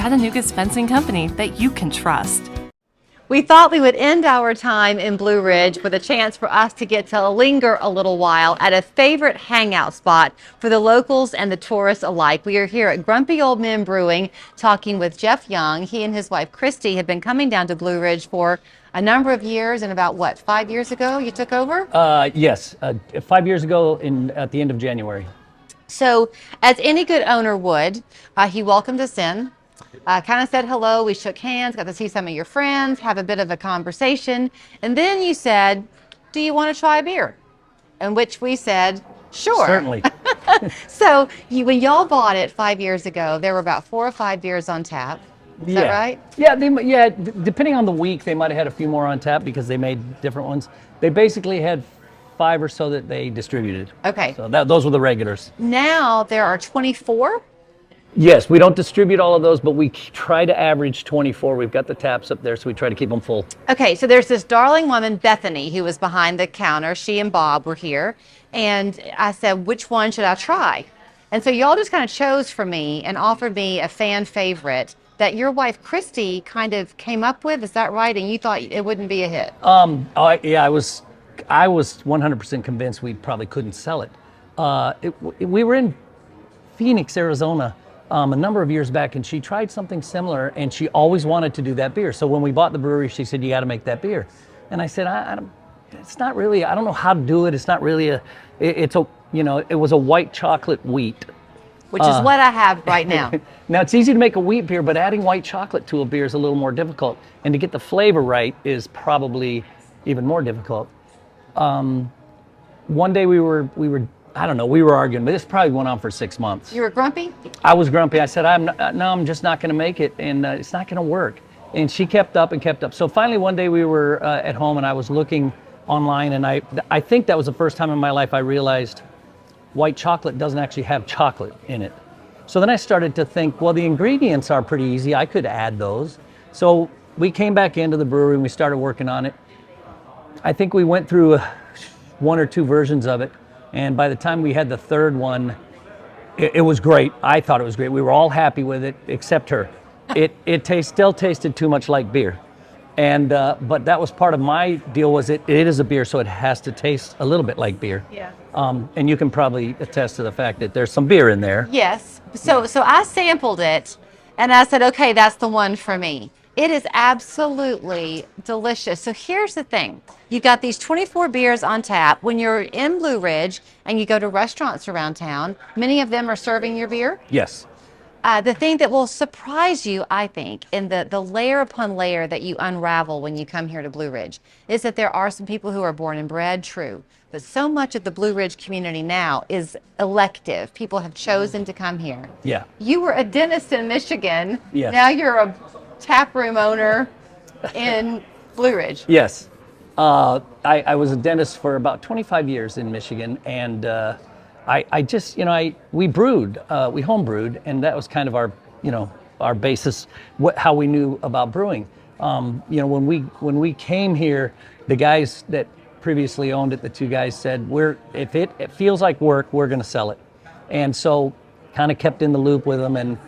Chattanooga's fencing company that you can trust. We thought we would end our time in Blue Ridge with a chance for us to get to linger a little while at a favorite hangout spot for the locals and the tourists alike. We are here at Grumpy Old Men Brewing talking with Jeff Young. He and his wife Christy have been coming down to Blue Ridge for a number of years, and about what, 5 years ago you took over? Yes, 5 years ago at the end of January. So as any good owner would, he welcomed us in. Kind of said hello, we shook hands, got to see some of your friends, have a bit of a conversation, and then you said, do you want to try a beer? In which we said, sure. Certainly. So when y'all bought it 5 years ago, there were about 4 or 5 beers on tap. Is that right? Yeah, depending on the week, they might have had a few more on tap because they made different ones. They basically had 5 or so that they distributed. Okay. So those were the regulars. Now there are 24? Yes, we don't distribute all of those, but we try to average 24. We've got the taps up there, so we try to keep them full. Okay, so there's this darling woman, Bethany, who was behind the counter. She and Bob were here, and I said, which one should I try? And so y'all just kind of chose for me and offered me a fan favorite that your wife, Christy, kind of came up with. Is that right? And you thought it wouldn't be a hit? I was 100% convinced we probably couldn't sell it. We were in Phoenix, Arizona, a number of years back, and she tried something similar, and she always wanted to do that beer. So when we bought the brewery, she said, you got to make that beer. And I said, it's not really, I don't know how to do it. It's not really it was a white chocolate wheat. Which is what I have right now. Now, it's easy to make a wheat beer, but adding white chocolate to a beer is a little more difficult. And to get the flavor right is probably even more difficult. One day we were I don't know, we were arguing, but this probably went on for 6 months. You were grumpy? I was grumpy. I said, I'm just not going to make it, and it's not going to work. And she kept up and kept up. So finally one day we were at home, and I was looking online, and I think that was the first time in my life I realized white chocolate doesn't actually have chocolate in it. So then I started to think, well, the ingredients are pretty easy. I could add those. So we came back into the brewery, and we started working on it. I think we went through 1 or 2 versions of it. And by the time we had the third one, it was great. I thought it was great. We were all happy with it, except her. It still tasted too much like beer. And but that was part of my deal. Was it is a beer, so it has to taste a little bit like beer. Yeah. And you can probably attest to the fact that there's some beer in there. Yes. So I sampled it, and I said, okay, that's the one for me. It is absolutely delicious. So here's the thing. You've got these 24 beers on tap. When you're in Blue Ridge and you go to restaurants around town, many of them are serving your beer. Yes. The thing that will surprise you, I think, in the layer upon layer that you unravel when you come here to Blue Ridge, is that there are some people who are born and bred, true. But so much of the Blue Ridge community now is elective. People have chosen to come here. Yeah. You were a dentist in Michigan. Yes. Now you're a tap room owner in Blue Ridge. Yes. I was a dentist for about 25 years in Michigan, and I just, we brewed, we home brewed, and that was kind of our basis, how we knew about brewing. When we came here, the guys that previously owned it, the 2 guys said, if it feels like work, we're going to sell it. And so kind of kept in the loop with them. And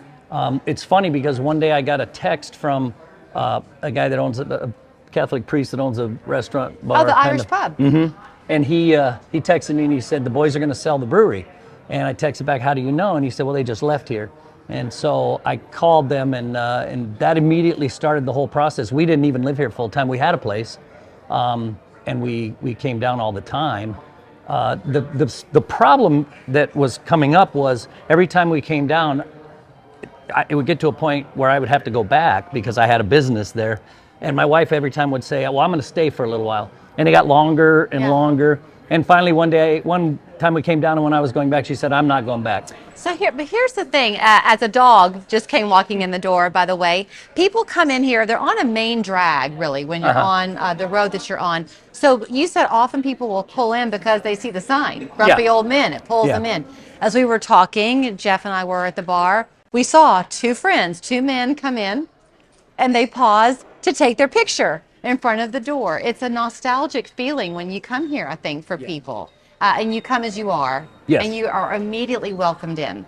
it's funny because one day I got a text from a guy that owns a Catholic priest that owns a restaurant bar. Oh, the Irish pub. Mm-hmm. And he texted me and he said, the boys are going to sell the brewery. And I texted back, how do you know? And he said, well, they just left here. And so I called them, and that immediately started the whole process. We didn't even live here full time. We had a place, and we came down all the time. The problem that was coming up was every time we came down, it would get to a point where I would have to go back because I had a business there. And my wife every time would say, well, I'm going to stay for a little while. And it got longer and longer. And finally one time we came down, and when I was going back, she said, I'm not going back. So here's the thing. As a dog just came walking in the door, by the way, people come in here, they're on a main drag, really, when you're on the road that you're on. So you said often people will pull in because they see the sign, Grumpy Old Men. It pulls them in. As we were talking, Jeff and I were at the bar, we saw 2 friends, 2 men come in, and they paused to take their picture in front of the door. It's a nostalgic feeling when you come here, I think, for people. And you come as you are, and you are immediately welcomed in.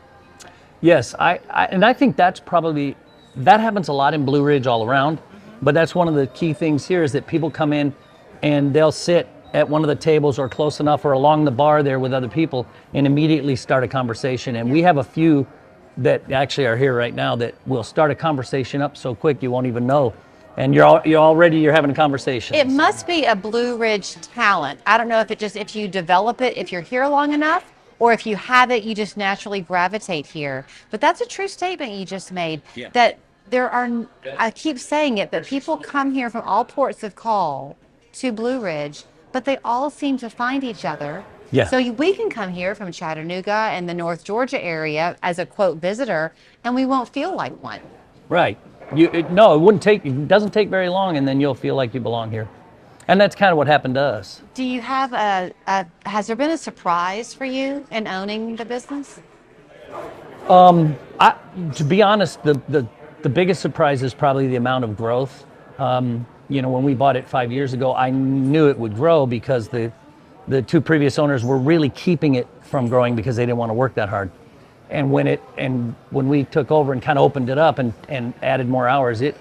Yes, I think that's probably that happens a lot in Blue Ridge all around, but that's one of the key things here is that people come in and they'll sit at one of the tables or close enough or along the bar there with other people and immediately start a conversation. And we have a few that actually are here right now that will start a conversation up so quick you won't even know. And you're having a conversation. It must be a Blue Ridge talent. I don't know if you develop it, if you're here long enough, or if you have it, you just naturally gravitate here. But that's a true statement you just made. Yeah. That there are, I keep saying it, but people come here from all ports of call to Blue Ridge, but they all seem to find each other. Yeah. So we can come here from Chattanooga and the North Georgia area as a quote visitor, and we won't feel like one. Right. It doesn't take very long, and then you'll feel like you belong here. And that's kind of what happened to us. Do you have has there been a surprise for you in owning the business? To be honest, the biggest surprise is probably the amount of growth. When we bought it 5 years ago, I knew it would grow because the two previous owners were really keeping it from growing because they didn't want to work that hard. And when we took over and kind of opened it up and added more hours, it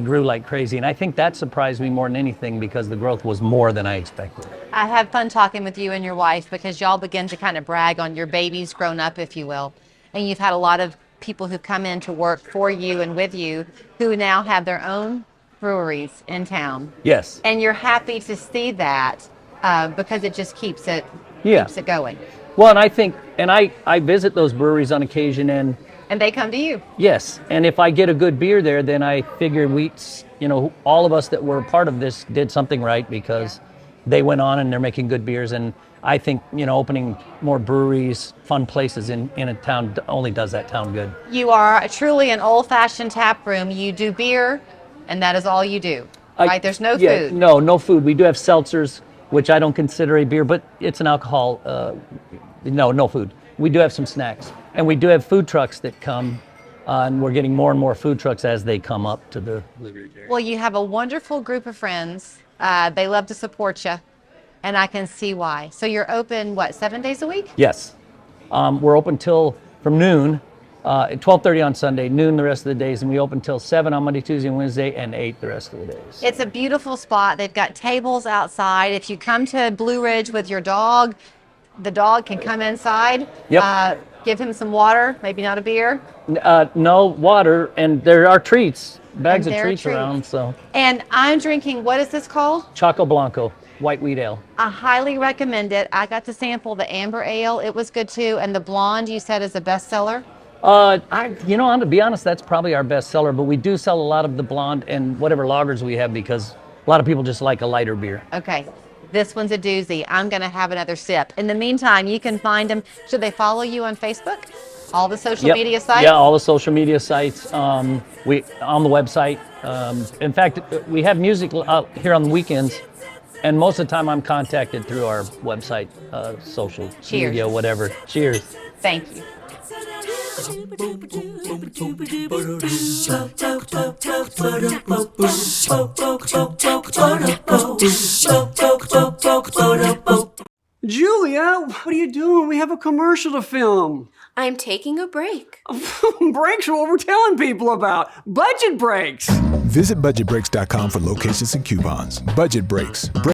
grew like crazy. And I think that surprised me more than anything because the growth was more than I expected. I had fun talking with you and your wife because y'all begin to kind of brag on your babies grown up, if you will. And you've had a lot of people who come in to work for you and with you who now have their own breweries in town. Yes. And you're happy to see that because it just keeps it going. Well, and I think, I visit those breweries on occasion, and they come to you. Yes, and if I get a good beer there, then I figure all of us that were part of this did something right because they went on and they're making good beers. And I think, opening more breweries, fun places in a town only does that town good. You are truly an old-fashioned tap room. You do beer, and that is all you do, right? There's no food. No food. We do have seltzers, which I don't consider a beer, but it's an alcohol. No food. We do have some snacks. And we do have food trucks that come, and we're getting more and more food trucks as they come up to the Blue Ridge area. Well, you have a wonderful group of friends. They love to support you, and I can see why. So you're open, 7 days a week? Yes. We're open from noon, 12:30 on Sunday, noon the rest of the days, and we open till 7 on Monday, Tuesday, and Wednesday, and 8 the rest of the days. It's a beautiful spot. They've got tables outside. If you come to Blue Ridge with your dog, the dog can come inside. Yep. Give him some water, maybe not a beer. No water, and there are bags of treats around. So. And I'm drinking, what is this called? Choco Blanco, white wheat ale. I highly recommend it. I got to sample the amber ale. It was good too. And the blonde you said is a bestseller? To be honest, that's probably our best seller, but we do sell a lot of the blonde and whatever lagers we have because a lot of people just like a lighter beer. Okay. This one's a doozy. I'm going to have another sip. In the meantime, you can find them. Should they follow you on Facebook? All the social media sites? Yeah, all the social media sites. We on the website. In fact, we have music out here on the weekends, and most of the time I'm contacted through our website, social media, whatever. Cheers. Thank you. Julia, what are you doing? We have a commercial to film. I'm taking a break. Breaks are what we're telling people about. Budget breaks. Visit budgetbreaks.com for locations and coupons. Budget Breaks.